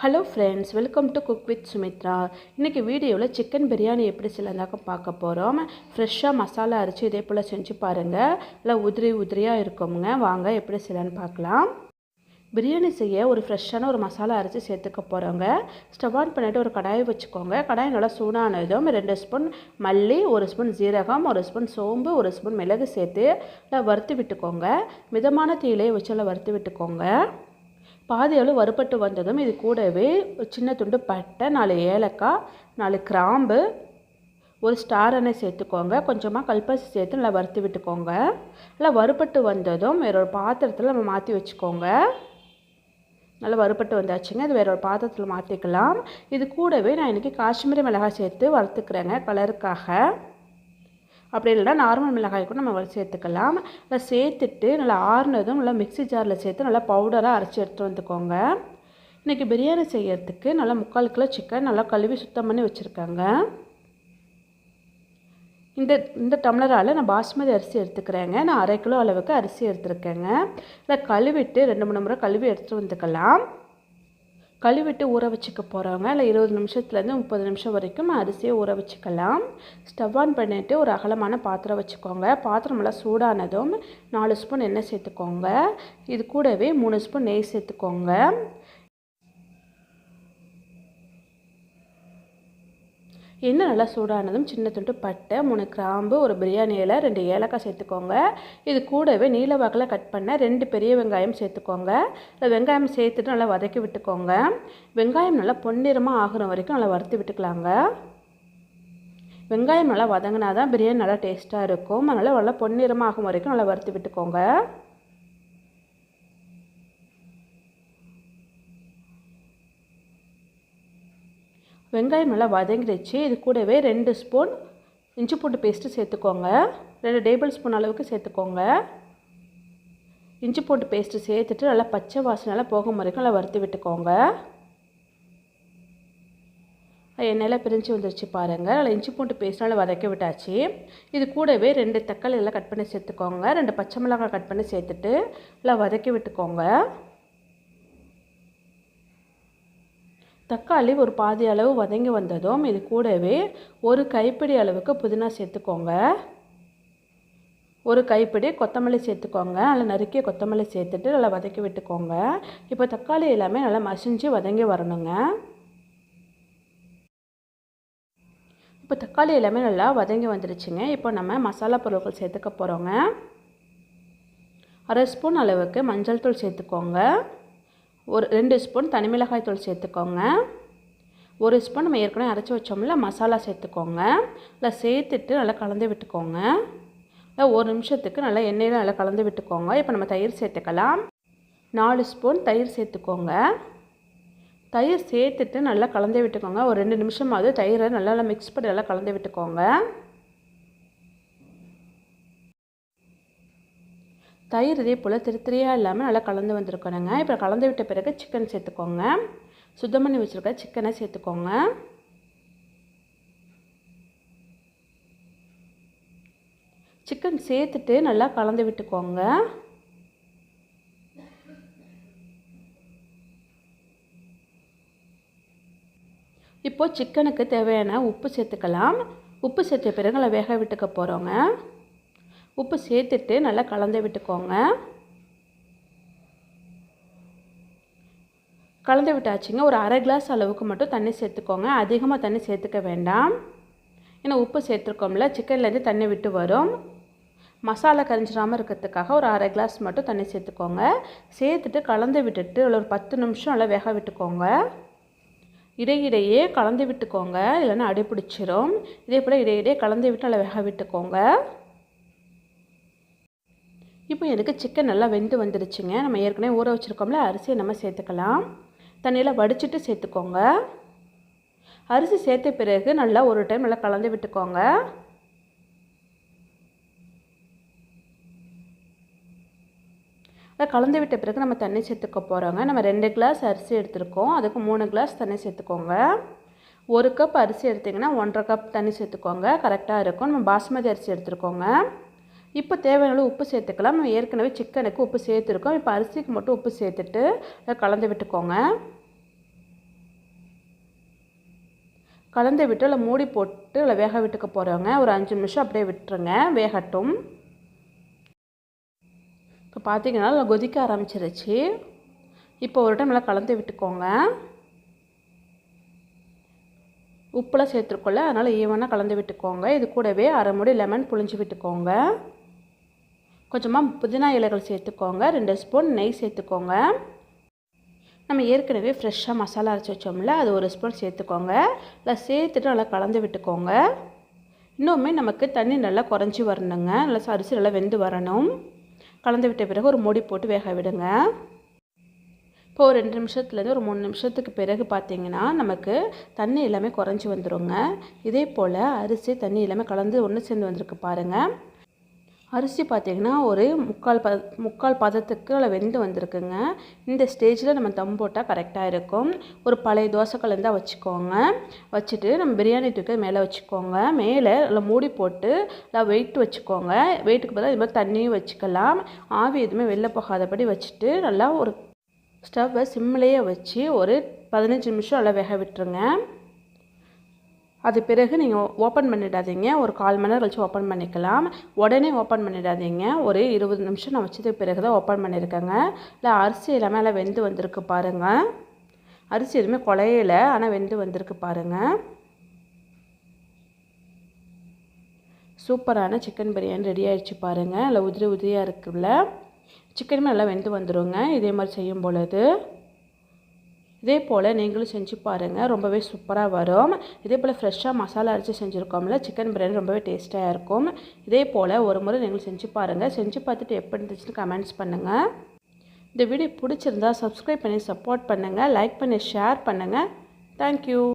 Hello friends, welcome to cook with Sumitra. இன்றைக்கி வீடியோவில் chicken biryani எப்படி செய்யலாம்னாக்க பார்க்க போகிறோம். ஃப்ரெஷ்ஷாக மசாலா அரைச்சி இதே போல் செஞ்சு பாருங்கள். நல்லா உதிரி உதிரியாக இருக்குங்க. வாங்க எப்படி செய்யலான்னு பார்க்கலாம். பிரியாணி செய்ய ஒரு ஃப்ரெஷ்ஷான ஒரு மசாலா அரைச்சி சேர்த்துக்க போகிறோங்க. ஸ்டவ் ஆன் பண்ணிவிட்டு ஒரு கடாயை வச்சுக்கோங்க. கடாய் நல்லா சூடானதும் 2 ஸ்பூன் மல்லி, 1 ஸ்பூன் ஜீரகம், 1 ஸ்பூன் சோம்பு, 1 ஸ்பூன் மிளகு சேர்த்து நல்லா வறுத்து விட்டுக்கோங்க. மிதமான தீயிலே வச்சு நல்லா வறுத்து விட்டுக்கோங்க. பாதி அளவு வறுபட்டு வந்ததும் இது கூடவே ஒரு சின்ன துண்டு பட்டை, 4 ஏலக்காய், 4 கிராம்பு, ஒரு ஸ்டார் எண்ணெய் சேர்த்துக்கோங்க. கொஞ்சமாக கல்பாசி சேர்த்து நல்லா வறுத்து விட்டுக்கோங்க. நல்லா வறுபட்டு வந்ததும் வேற ஒரு பாத்திரத்தில் நம்ம மாற்றி வச்சுக்கோங்க. நல்லா வறுபட்டு வந்தாச்சுங்க. இது வேற ஒரு பாத்திரத்தில் மாற்றிக்கலாம். இது கூடவே நான் இன்றைக்கி காஷ்மீரி மிளகாய் சேர்த்து வறுத்துக்கிறேங்க, கலருக்காக. அப்படி இல்லைனா நார்மல் மிளகாய் கூட நம்ம சேர்த்துக்கலாம். நல்லா சேர்த்துட்டு நல்லா ஆறுனதும் நல்லா மிக்ஸி ஜாரில் சேர்த்து நல்லா பவுடராக அரைச்சி எடுத்துகிட்டு வந்துக்கோங்க. இன்றைக்கி பிரியாணி செய்யறதுக்கு நல்லா 3/4 கிலோ சிக்கன் நல்லா கழுவி சுத்தம் பண்ணி வச்சுருக்கேங்க. இந்த டம்ளரால் நான் பாஸ்மதி அரிசி எடுத்துக்கிறேங்க. நான் 1/2 கிலோ அளவுக்கு அரிசி எடுத்துருக்கேங்க. நல்லா கழுவிட்டு 2-3 முறை கழுவி எடுத்துகிட்டு வந்துக்கலாம். கழுவிட்டு ஊற வச்சுக்க போகிறவங்க இல்லை 20 நிமிஷத்துலேருந்து 30 நிமிஷம் வரைக்கும் அரிசியை ஊற வச்சுக்கலாம். ஸ்டவ் ஆன் பண்ணிவிட்டு ஒரு அகலமான பாத்திரம் வச்சுக்கோங்க. பாத்திரம் நல்லா சூடானதும் 4 ஸ்பூன் எண்ணெய் சேர்த்துக்கோங்க. இது கூடவே 3 ஸ்பூன் நெய் சேர்த்துக்கோங்க. எண்ணெய் நல்லா சூடானதும் சின்ன துண்டு பட்டை, 3 கிராம்பு, ஒரு பிரியாணி இலை, 2 ஏலக்காய் சேர்த்துக்கோங்க. இது கூடவே நீல வாக்கில் கட் பண்ண 2 பெரிய வெங்காயம் சேர்த்துக்கோங்க. வெங்காயம் சேர்த்துட்டு நல்லா வதக்கி விட்டுக்கோங்க. வெங்காயம் நல்லா பொன்னிறமாக ஆகிற வரைக்கும் நல்லா வறுத்து விட்டுக்கலாங்க. வெங்காயம் நல்லா வதங்கினா தான் பிரியாணி நல்லா டேஸ்ட்டாக இருக்கும். அதனால் நல்லா பொன்னிறமாக ஆகும் வரைக்கும் நல்லா வறுத்து விட்டுக்கோங்க. வெங்காயம் நல்லா வதங்கிடுச்சு. இது கூடவே 2 ஸ்பூன் இஞ்சி பூண்டு பேஸ்ட்டு சேர்த்துக்கோங்க. 2 டேபிள் ஸ்பூன் அளவுக்கு சேர்த்துக்கோங்க. இஞ்சி பூண்டு பேஸ்ட்டு சேர்த்துட்டு நல்லா பச்சை வாசனைலாம் போகும் வரைக்கும் நல்லா வறுத்து விட்டுக்கோங்க. எண்ணெயில் பிரிஞ்சு வந்துருச்சு பாருங்கள். நல்லா இஞ்சி பூண்டு பேஸ்ட் நல்லா வதக்கி விட்டாச்சு. இது கூடவே 2 தக்காளி எல்லாம் கட் பண்ணி சேர்த்துக்கோங்க. 2 பச்சை மிளகாய் கட் பண்ணி சேர்த்துட்டு நல்லா வதக்கி விட்டுக்கோங்க. தக்காளி ஒரு பாதி அளவு வதங்கி வந்ததும் இது கூடவே ஒரு கைப்பிடி அளவுக்கு புதினா சேர்த்துக்கோங்க. ஒரு கைப்பிடி கொத்தமல்லி சேர்த்துக்கோங்க. நல்லா நறுக்கிய கொத்தமல்லி சேர்த்துட்டு நல்லா வதக்கி விட்டுக்கோங்க. இப்போ தக்காளி எல்லாமே நல்லா மசிஞ்சு வதங்கி வரணுங்க. இப்போ தக்காளி எல்லாமே நல்லா வதங்கி வந்துடுச்சுங்க. இப்போ நம்ம மசாலா பொருட்கள் சேர்த்துக்க போகிறோங்க. 1/2 ஸ்பூன் அளவுக்கு மஞ்சள் தூள் சேர்த்துக்கோங்க. ஒரு 2 ஸ்பூன் தனி மிளகாய் தூள் சேர்த்துக்கோங்க. 1 ஸ்பூன் நம்ம ஏற்கனவே அரைச்சி வச்சோம்ல மசாலா சேர்த்துக்கோங்க. நல்லா சேர்த்துட்டு நல்லா கலந்து விட்டுக்கோங்க. நல்லா 1 நிமிஷத்துக்கு நல்லா எண்ணெயில் நல்லா கலந்து விட்டுக்கோங்க. இப்போ நம்ம தயிர் சேர்த்துக்கலாம். 4 ஸ்பூன் தயிர் சேர்த்துக்கோங்க. தயிர் சேர்த்துட்டு நல்லா கலந்து விட்டுக்கோங்க. ஒரு 2 நிமிஷமாவது தயிரை நல்லா மிக்ஸ் பண்ணி நல்லா கலந்து விட்டுக்கோங்க. தயிர் இதே போல் திருத்திரியாக இல்லாமல் நல்லா கலந்து வந்துருக்கணுங்க. இப்போ கலந்து விட்ட பிறகு சிக்கன் சேர்த்துக்கோங்க. சுத்தம் பண்ணி வச்சுருக்க சிக்கனை சேர்த்துக்கோங்க. சிக்கன் சேர்த்துட்டு நல்லா கலந்து விட்டுக்கோங்க. இப்போது சிக்கனுக்கு தேவையான உப்பு சேர்த்துக்கலாம். உப்பு சேர்த்த பிறகு நல்லா வேக விட்டுக்க போகிறோங்க. உப்பு சேர்த்துட்டு நல்லா கலந்து விட்டுக்கோங்க. கலந்து விட்டாச்சுங்க. ஒரு 1/2 கிளாஸ் அளவுக்கு மட்டும் தண்ணி சேர்த்துக்கோங்க. அதிகமாக தண்ணி சேர்த்துக்க வேண்டாம். ஏன்னா உப்பு சேர்த்துருக்கோம்ல, சிக்கன்லேருந்து தண்ணி விட்டு வரும். மசாலா கரிஞ்சிடாமல் இருக்கிறதுக்காக ஒரு 1/2 கிளாஸ் மட்டும் தண்ணி சேர்த்துக்கோங்க. சேர்த்துட்டு கலந்து விட்டுட்டு ஒரு 10 நிமிஷம் நல்லா வேக விட்டுக்கோங்க. இடையிடையே கலந்து விட்டுக்கோங்க, இல்லைன்னா அடி பிடிச்சிரும். இதே போல் இடையிடையே கலந்து விட்டு நல்லா வேக விட்டுக்கோங்க. இப்போ எனக்கு சிக்கன் நல்லா வெந்து வந்துடுச்சுங்க. நம்ம ஏற்கனவே ஊற வச்சுருக்கோம்ல அரிசியை நம்ம சேர்த்துக்கலாம். தண்ணியில் வடிச்சிட்டு சேர்த்துக்கோங்க. அரிசி சேர்த்த பிறகு நல்லா ஒரு டைம் நல்லா கலந்து விட்டுக்கோங்க. கலந்து விட்ட பிறகு நம்ம தண்ணி சேர்த்துக்க போகிறோங்க. நம்ம 2 கிளாஸ் அரிசி எடுத்துருக்கோம். அதுக்கு 3 கிளாஸ் தண்ணி சேர்த்துக்கோங்க. 1 கப் அரிசி எடுத்திங்கன்னா 1.5 கப் தண்ணி சேர்த்துக்கோங்க. கரெக்டாக இருக்கும். நம்ம பாஸ்மதி அரிசி எடுத்துருக்கோங்க. இப்போ தேவையான உப்பு சேர்த்துக்கலாம். நம்ம ஏற்கனவே சிக்கனுக்கு உப்பு சேர்த்துருக்கோம். இப்போ அரிசிக்கு மட்டும் உப்பு சேர்த்துட்டு கலந்து விட்டுக்கோங்க. கலந்து விட்டு அதில் மூடி போட்டு அதில் வேக விட்டுக்க போகிறோங்க. ஒரு 5 நிமிஷம் அப்படியே விட்டுருங்க, வேகட்டும். இப்போ பார்த்தீங்கன்னா அதில் கொதிக்க ஆரம்பிச்சிருச்சு. இப்போ ஒரு டைம் நல்லா கலந்து விட்டுக்கோங்க. உப்புலாம் சேர்த்துருக்கோம்ல, அதனால் ஈவனாக கலந்து விட்டுக்கோங்க. இது கூடவே அரை மூடி லெமன் புழிஞ்சு விட்டுக்கோங்க. கொஞ்சமாக புதினா இலைகள் சேர்த்துக்கோங்க. 2 ஸ்பூன் நெய் சேர்த்துக்கோங்க. நம்ம ஏற்கனவே ஃப்ரெஷ்ஷாக மசாலா அரைச்சி வச்சோம்ல, அது 1 ஸ்பூன் சேர்த்துக்கோங்க. இல்லை சேர்த்துட்டு நல்லா கலந்து விட்டுக்கோங்க. இன்னுமே நமக்கு தண்ணி நல்லா குறைஞ்சி வரணுங்க. நல்லா அரிசி நல்லா வெந்து வரணும். கலந்து விட்ட பிறகு ஒரு மூடி போட்டு வேக விடுங்க. இப்போ ஒரு 2 நிமிஷத்துலேருந்து ஒரு 3 நிமிஷத்துக்கு பிறகு பார்த்தீங்கன்னா நமக்கு தண்ணி எல்லாமே குறைஞ்சி வந்துடுங்க. இதே போல் அரிசி தண்ணி எல்லாமே கலந்து ஒன்று சேர்ந்து வந்திருக்கு பாருங்கள். அரிசி பார்த்திங்கன்னா ஒரு முக்கால் பதத்துக்கு அதில் வெந்து வந்திருக்குங்க. இந்த ஸ்டேஜில் நம்ம தம் போட்டால் கரெக்டாக இருக்கும். ஒரு பழைய தோசைக்கல் இருந்தால் வச்சுக்கோங்க. வச்சுட்டு நம்ம பிரியாணி தூக்கி மேலே வச்சுக்கோங்க. மேலே நல்லா மூடி போட்டு நல்லா வெயிட் வச்சுக்கோங்க. வெயிட்டுக்கு பதிலாக இது மாதிரி தண்ணியும் வச்சுக்கலாம். ஆவி எதுவுமே வெளில போகாதபடி வச்சுட்டு நல்லா ஒரு ஸ்டவ்வை சிம்லேயே வச்சு ஒரு 15 நிமிஷம் நல்லா வேக விட்டுருங்க. அது பிறகு நீங்கள் ஓப்பன் பண்ணிடாதீங்க. ஒரு 1/4 மணி நேரம் கழிச்சு ஓப்பன் பண்ணிக்கலாம். உடனே ஓப்பன் பண்ணிடாதீங்க. ஒரு 20 நிமிஷம் நான் வச்சதுக்கு பிறகு தான் ஓப்பன் பண்ணியிருக்கேங்க. இல்லை அரிசி எல்லாமே நல்லா வெந்து வந்திருக்கு பாருங்கள். அரிசி எதுவுமே குழையலை, ஆனால் வெந்து வந்திருக்கு பாருங்கள். சூப்பரான சிக்கன் பிரியாணி ரெடி ஆகிடுச்சு பாருங்கள். இல்லை உதிரி உதிரியாக இருக்குல்ல. சிக்கனுமே நல்லா வெந்து வந்துடுங்க இதே மாதிரி செய்யும் பொழுது. இதே போல் நீங்களும் செஞ்சு பாருங்கள், ரொம்பவே சூப்பராக வரும். இதே போல் ஃப்ரெஷ்ஷாக மசாலா அரைச்சி செஞ்சுருக்கோம்ல, சிக்கன் பிரியாணி ரொம்பவே டேஸ்ட்டாக இருக்கும். இதே போல் ஒரு முறை நீங்களும் செஞ்சு பாருங்கள். செஞ்சு பார்த்துட்டு எப்படி இருந்துச்சுன்னு கமெண்ட்ஸ் பண்ணுங்கள். இந்த வீடியோ பிடிச்சிருந்தா சப்ஸ்கிரைப் பண்ணி சப்போர்ட் பண்ணுங்கள். லைக் பண்ணி ஷேர் பண்ணுங்கள். தேங்க்யூ.